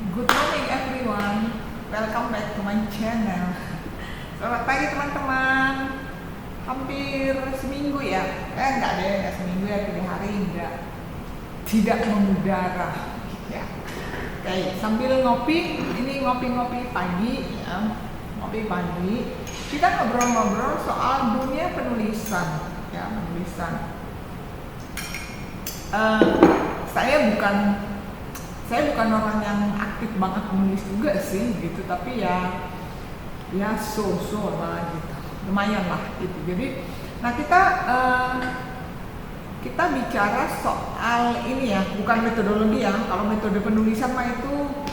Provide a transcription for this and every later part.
Good morning everyone, welcome back to my channel. Selamat pagi teman-teman. Hampir seminggu ya, enggak seminggu ya, 3 hari tidak mengudara ya. Oke, sambil ngopi, ini ngopi pagi ya, ngopi pagi. Kita ngobrol-ngobrol soal dunia penulisan ya, penulisan. Saya bukan orang yang aktif banget menulis juga sih gitu, tapi ya so lah gitu, lumayan lah gitu. Jadi nah kita bicara soal ini ya, bukan metodologi ya. Kalau metode penulisan mah itu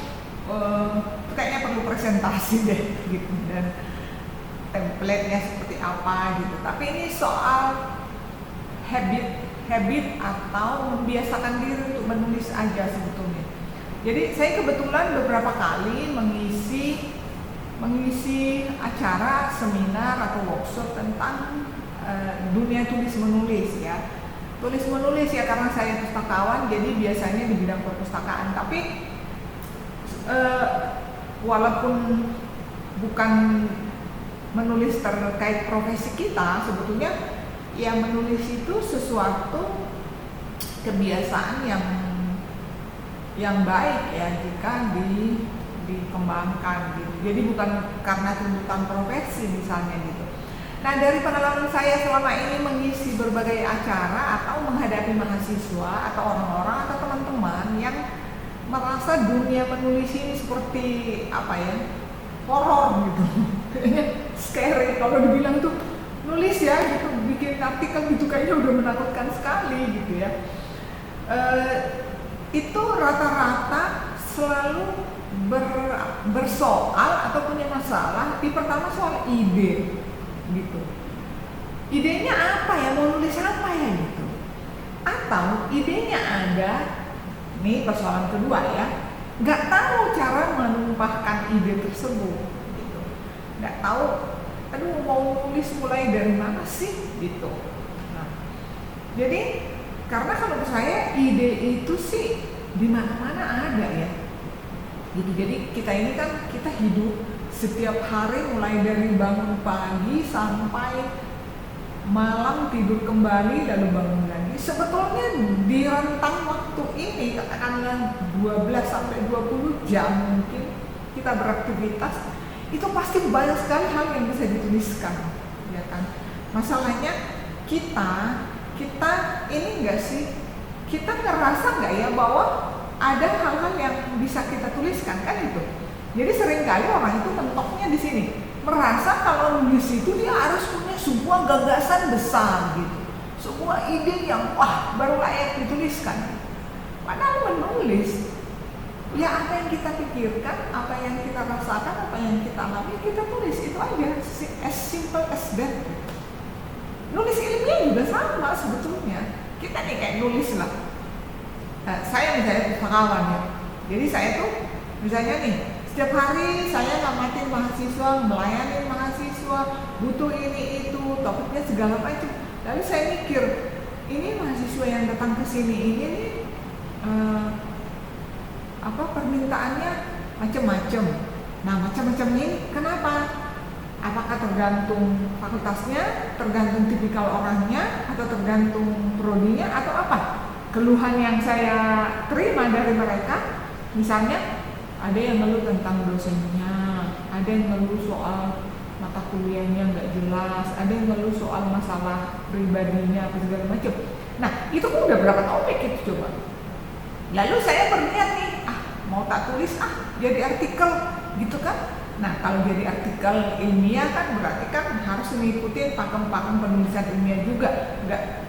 kayaknya perlu presentasi deh gitu, dan template-nya seperti apa gitu. Tapi ini soal habit atau membiasakan diri untuk menulis aja sebetulnya. Jadi saya kebetulan beberapa kali mengisi acara, seminar atau workshop tentang dunia tulis menulis ya. Tulis menulis ya, karena saya pustakawan, jadi biasanya di bidang perpustakaan. Tapi walaupun bukan menulis terkait profesi kita, sebetulnya ya menulis itu sesuatu kebiasaan yang baik ya jika dikembangkan gitu. Jadi bukan karena tuntutan profesi misalnya gitu. Nah, dari pengalaman saya selama ini mengisi berbagai acara atau menghadapi mahasiswa atau orang-orang atau teman-teman yang merasa dunia menulis ini seperti apa ya, horor gitu. Scary kalau dibilang tuh nulis ya gitu, bikin artikel gitu kayaknya udah menakutkan sekali gitu ya. Itu rata-rata selalu bersoal atau punya masalah di pertama soal ide gitu. Idenya apa ya, mau nulis apa ya gitu. Atau idenya ada, nih persoalan kedua ya, nggak tahu cara menumpahkan ide tersebut gitu. Nggak tahu, aduh mau nulis mulai dari mana sih gitu. Nah, jadi karena kalau saya ide itu sih di mana-mana ada ya. Jadi kita ini kan kita hidup setiap hari mulai dari bangun pagi sampai malam tidur kembali lalu bangun lagi. Sebetulnya di rentang waktu ini katakanlah 12 sampai 20 jam mungkin kita beraktivitas, itu pasti banyak sekali hal yang bisa dituliskan ya kan. Masalahnya kita ini enggak sih, kita ngerasa nggak ya bahwa ada hal-hal yang bisa kita tuliskan kan itu. Jadi seringkali orang itu mentoknya di sini, merasa kalau nulis itu dia harus punya sebuah gagasan besar gitu, sebuah ide yang wah baru layak dituliskan. Padahal menulis ya apa yang kita pikirkan, apa yang kita rasakan, apa yang kita alami, kita tulis itu aja, as simple as that. Nulis ilmiah juga sama sebetulnya. Kita nih kayak nulis lah. Nah, saya misalnya pustakawan ya. Jadi saya tuh misalnya nih setiap hari saya ngamatin mahasiswa, melayani mahasiswa, butuh ini itu, topiknya segala macam. Lalu saya mikir, ini mahasiswa yang datang ke sini ini nih permintaannya macam-macam. Nah, macam-macamnya ini kenapa? Apakah tergantung fakultasnya, tergantung tipikal orangnya, atau tergantung prodinya, atau apa? Keluhan yang saya terima dari mereka, misalnya ada yang ngeluh tentang dosennya, ada yang ngeluh soal mata kuliahnya nggak jelas, ada yang ngeluh soal masalah pribadinya, apa segala macam. Nah, itu kan udah berapa topik itu coba. Lalu saya berniat nih, mau tak tulis jadi artikel gitu kan. Nah, kalau jadi artikel ilmiah kan berarti kan harus mengikuti pakem-pakem penulisan ilmiah juga.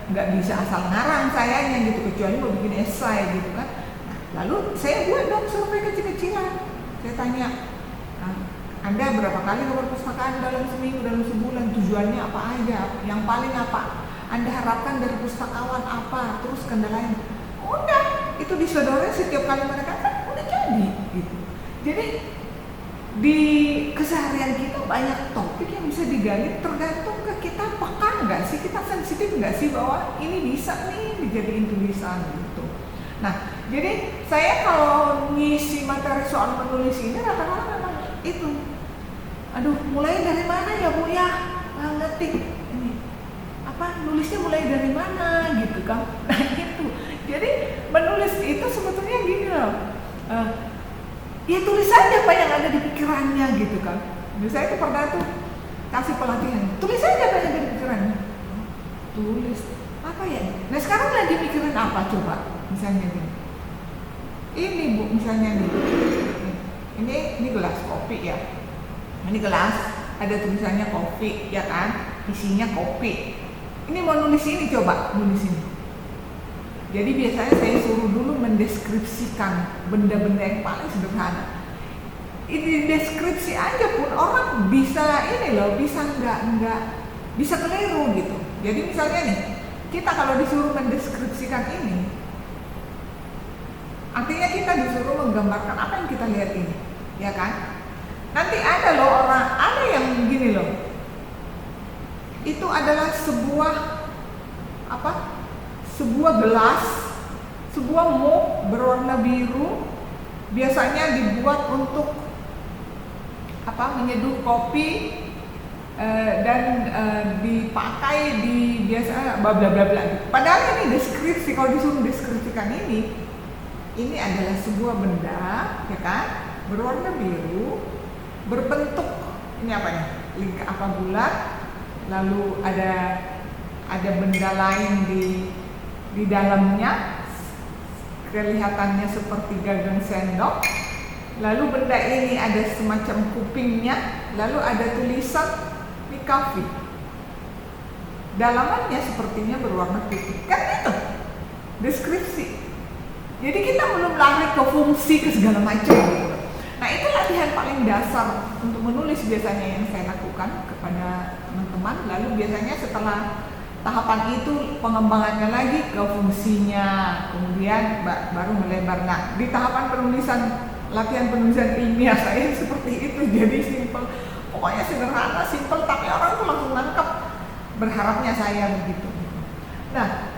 Nggak bisa asal ngarang sayanya gitu, kecuali mau bikin esai gitu kan. Nah, lalu saya buat dong survei kecil-kecilan. Saya tanya, Anda berapa kali ke perpustakaan dalam seminggu, dalam sebulan, tujuannya apa aja, yang paling apa Anda harapkan dari pustakawan apa, terus kendalanya. Udah, itu disodornya setiap kali mereka kan udah jadi gitu. Jadi di keseharian kita banyak topik yang bisa digali, tergantung ke kita peka nggak sih, kita sensitif nggak sih bahwa ini bisa nih dijadiin tulisan gitu. Nah, jadi saya kalau ngisi materi soal menulis ini rata-rata memang itu. Aduh, mulai dari mana ya Bu ya? Ngetik ini nulisnya mulai dari mana gitu kan? Nah itu. Jadi menulis itu sebetulnya gini loh. Ya tulis aja apa yang ada di pikirannya gitu kan. Saya itu pernah tuh kasih pelatihan, tulis aja apa yang ada di pikirannya. Tulis apa ya? Nah sekarang lagi mikirin apa coba? Misalnya gini. Ini Bu, misalnya nih. Ini gelas kopi ya. Ini gelas ada tulisannya kopi ya kan? Isinya kopi. Ini mau nulis ini coba, nulis ini. Jadi biasanya saya suruh dulu mendeskripsikan benda-benda yang paling sederhana. Ini deskripsi aja pun orang bisa ini loh, bisa nggak bisa keliru gitu. Jadi misalnya nih, kita kalau disuruh mendeskripsikan ini, artinya kita disuruh menggambarkan apa yang kita lihat ini, ya kan? Nanti ada loh orang, ada yang gini loh. Itu adalah sebuah gelas, sebuah mug berwarna biru, biasanya dibuat untuk menyeduh kopi dan dipakai di biasa bla bla bla bla. Padahal ini deskripsi, kalau disuruh deskripsikan ini adalah sebuah benda, ya kan, berwarna biru, berbentuk ini apa ya, lingkar bulat, lalu ada benda lain di dalamnya, kelihatannya seperti gagang sendok. Lalu benda ini ada semacam kupingnya, lalu ada tulisan Mikafi. Dalamannya sepertinya berwarna putih. Kan itu deskripsi. Jadi kita belum lari ke fungsi ke segala macam gitu. Nah itu latihan paling dasar untuk menulis biasanya yang saya lakukan kepada teman-teman. Lalu biasanya setelah tahapan itu pengembangannya lagi ke fungsinya, kemudian baru melebar. Nah di tahapan penulisan, latihan penulisan ilmiah saya seperti itu, jadi simpel, pokoknya sederhana, simpel, tapi orang tuh langsung nangkep, berharapnya saya begitu. Nah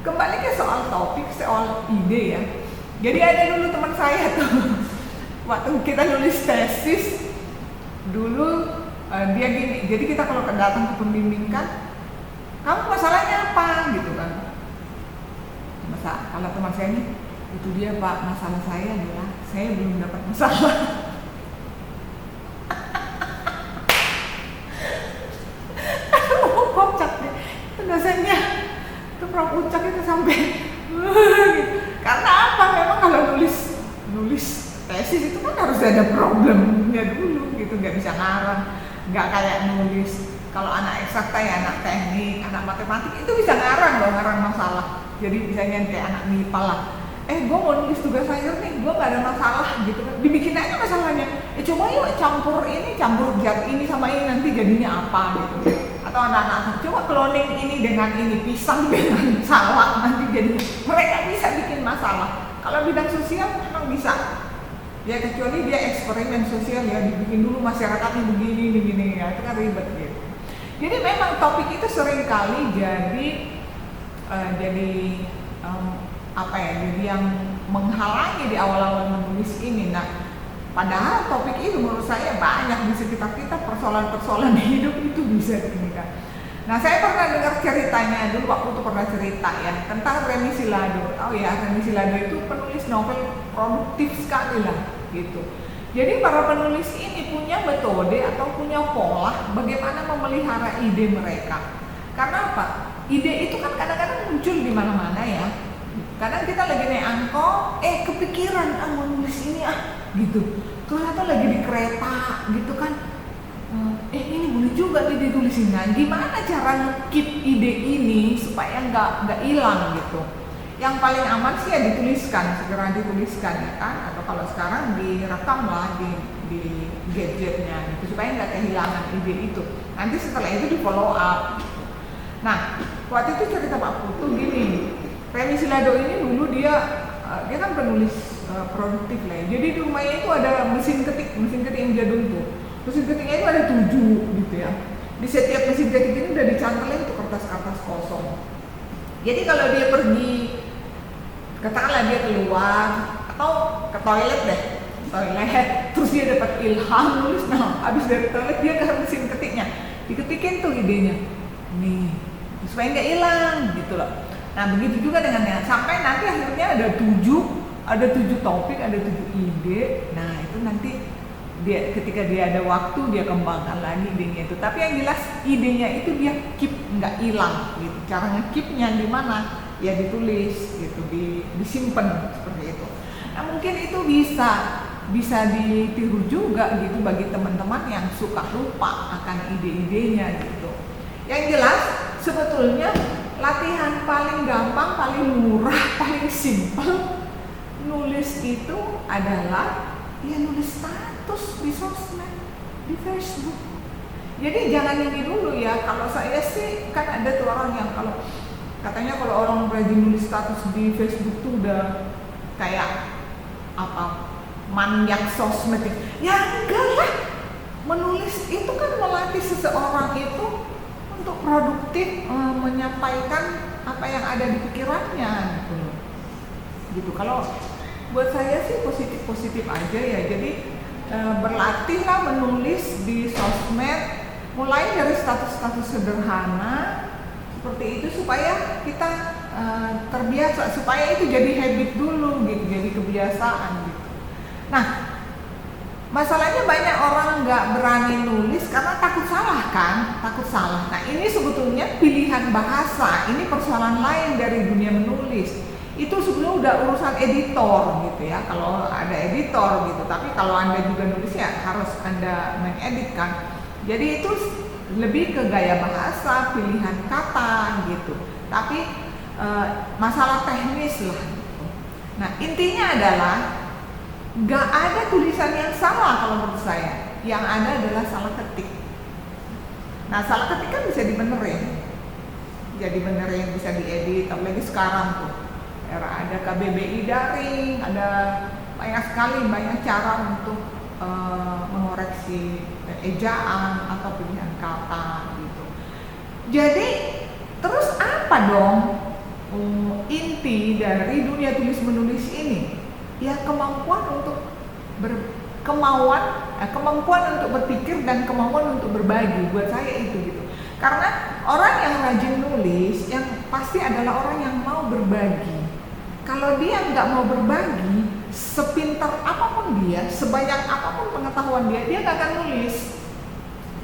kembali ke soal topik, soal ide ya. Jadi ada dulu teman saya tuh waktu kita nulis tesis dulu, dia gini, jadi kita kalau datang ke pembimbing kan, kamu masalahnya apa gitu kan. Kalau teman saya ini, itu dia Pak, masalah saya adalah saya belum dapat masalah. Kocak deh itu dosennya, itu Prof Ucak itu sampai karena apa, memang kalau nulis tesis itu kan harus ada problemnya dulu gitu, nggak bisa ngarang, nggak kayak nulis kalau anak eksakta ya, anak teknik, anak matematik itu bisa ngarang loh, ngarang masalah. Jadi misalnya kayak anak MIPA lah, gue mau nulis tugas akhir nih, gue nggak ada masalah gitu kan, dibikin aja masalahnya. Coba yuk campur zat ini sama ini, nanti jadinya apa gitu. Atau anak-anak coba cloning ini dengan ini, pisang dengan salak, nanti jadi, mereka bisa bikin masalah. Kalau bidang sosial memang bisa ya, kecuali dia eksperimen sosial ya, dibikin dulu masyarakatnya begini ya, itu kan ribet gitu. Jadi memang topik itu sering kali jadi jadi yang menghalangi di awal-awal menulis ini. Nah, padahal topik itu menurut saya banyak di sekitar kita, persoalan-persoalan hidup itu bisa ini kan. Nah, saya pernah dengar ceritanya dulu, waktu itu pernah cerita ya tentang Remy Silado. Oh ya, Remy Silado itu penulis novel produktif sekali lah gitu. Jadi para penulis ini punya metode atau punya pola bagaimana memelihara ide mereka. Karena apa? Ide itu kan kadang-kadang muncul di mana-mana ya. Kadang kita lagi naik angkot, kepikiran mau nulis ini gitu. Ternyata lagi di kereta gitu kan. Ini boleh juga ditulisin. Nah, gimana cara nge-keep ide ini supaya nggak hilang gitu? Yang paling aman sih ya dituliskan, segera dituliskan ya kan, atau kalau sekarang direkam lah di gadgetnya gitu, supaya nggak kehilangan ide itu. Nanti setelah itu di follow up. Nah, waktu itu cerita Pak Putu gini, Remy Silado ini dulu dia kan penulis produktif lah ya. Jadi di rumahnya itu ada mesin ketik yang jadul tuh. Mesin ketiknya itu ada 7 gitu ya. Di setiap mesin ketik ini udah dicantelin tuh kertas-kertas kosong. Jadi kalau dia pergi katakanlah dia keluar atau ke toilet deh, terus dia dapat ilham nulis, nah habis dari toilet dia ke mesin ketiknya, diketikin tuh idenya nih supaya nggak hilang gitu loh. Nah begitu juga dengan yang sampai nanti akhirnya ada 7 topik, ada 7 ide. Nah itu nanti dia ketika dia ada waktu dia kembangkan lagi idenya itu. Tapi yang jelas idenya itu dia keep, nggak hilang gitu. Cara nge-keepnya gimana? Ya ditulis gitu, disimpan seperti itu. Nah mungkin itu bisa ditiru juga gitu bagi teman-teman yang suka lupa akan ide-idenya gitu. Yang jelas sebetulnya latihan paling gampang, paling murah, paling simpel nulis itu adalah ya nulis status di sosmed, di Facebook. Jadi jangan ini dulu ya. Kalau saya sih kan ada tuh orang yang katanya kalau orang rajin nulis status di Facebook tuh udah kayak apa, maniak sosmed. Ya enggak lah, menulis itu kan melatih seseorang itu untuk produktif menyampaikan apa yang ada di pikirannya gitu. Kalau buat saya sih positif aja ya. Jadi berlatihlah menulis di sosmed, mulai dari status-status sederhana seperti itu supaya kita terbiasa, supaya itu jadi habit dulu gitu, jadi kebiasaan gitu. Nah masalahnya banyak orang nggak berani nulis karena takut salah kan, takut salah. Nah ini sebetulnya pilihan bahasa, ini persoalan lain dari dunia menulis. Itu sebetulnya udah urusan editor gitu ya, kalau ada editor gitu. Tapi kalau Anda juga nulis ya harus Anda mengedit kan. Jadi itu lebih ke gaya bahasa, pilihan kata gitu. Tapi masalah teknis lah gitu. Nah intinya adalah gak ada tulisan yang salah kalau menurut saya. Yang ada adalah salah ketik. Nah salah ketik kan bisa dibenerin, jadi benerin, bisa diedit. Apalagi sekarang tuh era ada KBBI daring, ada banyak cara untuk mengoreksi ejaan atau pilihan kata gitu. Jadi terus apa dong inti dari dunia tulis menulis ini? Ya kemampuan untuk kemampuan untuk berpikir dan kemampuan untuk berbagi. Buat saya itu gitu. Karena orang yang rajin nulis yang pasti adalah orang yang mau berbagi. Kalau dia nggak mau berbagi, sepintar apapun dia, sebanyak apapun pengetahuan dia nggak akan nulis.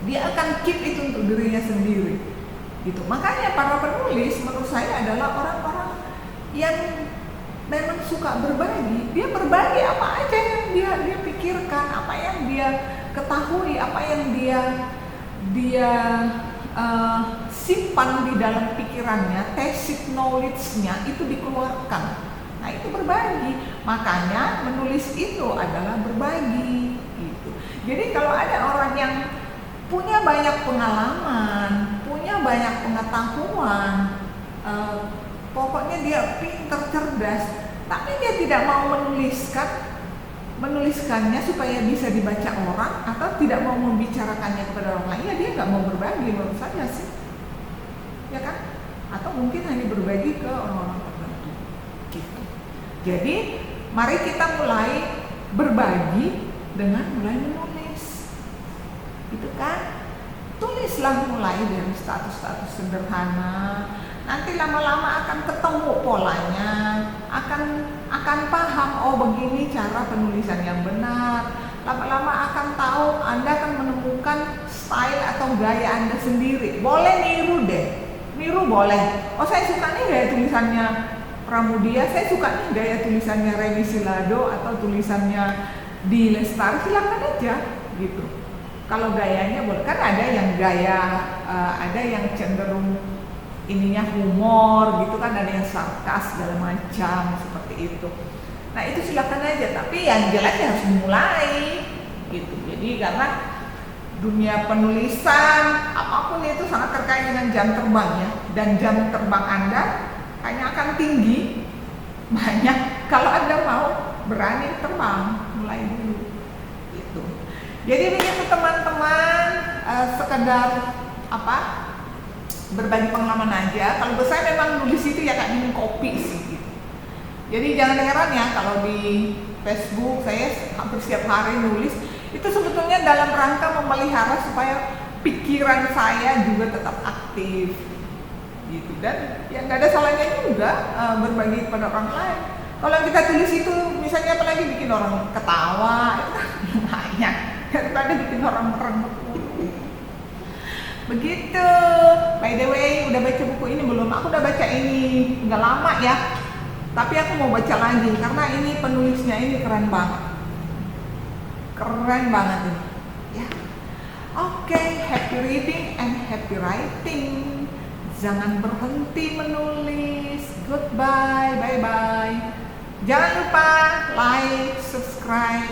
Dia akan keep itu untuk dirinya sendiri. Gitu. Makanya para penulis menurut saya adalah orang-orang yang memang suka berbagi. Dia berbagi apa aja yang dia pikirkan, apa yang dia ketahui, apa yang dia simpan di dalam pikirannya, tacit knowledge-nya itu dikeluarkan. Nah itu berbagi. Makanya menulis itu adalah berbagi gitu. Jadi kalau ada orang yang punya banyak pengalaman, punya banyak pengetahuan, pokoknya dia pintar, cerdas, tapi dia tidak mau menuliskannya supaya bisa dibaca orang, atau tidak mau membicarakannya kepada orang lain, ya dia nggak mau berbagi menurut saya sih, ya kan? Atau mungkin hanya berbagi ke orang-orang tertentu, gitu. Jadi mari kita mulai berbagi dengan mulai menulis, gitu kan? Tulislah mulai dari status-status sederhana. Nanti lama-lama akan ketemu polanya, akan paham, oh begini cara penulisan yang benar. Lama-lama akan tahu, Anda akan menemukan style atau gaya Anda sendiri. Boleh niru deh, niru boleh. Oh saya suka nih gaya tulisannya Pramudia, saya suka nih gaya tulisannya Reni Silado atau tulisannya di Lestari, silakan aja gitu. Kalau gayanya boleh, kan ada yang ada yang cenderung ininya humor gitu kan, ada yang sarkas segala macam seperti itu. Nah itu silakan aja, tapi yang jelas harus dimulai gitu. Jadi karena dunia penulisan apapun itu sangat terkait dengan jam terbang ya, dan jam terbang Anda hanya akan tinggi banyak kalau Anda mau berani terbang, mulai dulu gitu. Jadi begitu teman-teman, sekedar berbagi pengalaman aja. Kalau buat saya memang nulis itu ya kayak minum kopi sih gitu. Jadi jangan heran ya kalau di Facebook saya hampir setiap hari nulis, itu sebetulnya dalam rangka memelihara supaya pikiran saya juga tetap aktif gitu. Dan ya nggak ada salahnya juga berbagi kepada orang lain. Kalau kita tulis itu misalnya apalagi bikin orang ketawa, itu kan banyak daripada bikin orang merengut. Begitu. By the way, udah baca buku ini belum? Aku udah baca ini, udah lama ya. Tapi aku mau baca lagi karena ini penulisnya ini keren banget. Keren banget ini. Ya. Oke, happy reading and happy writing. Jangan berhenti menulis. Goodbye, bye bye. Jangan lupa like, subscribe,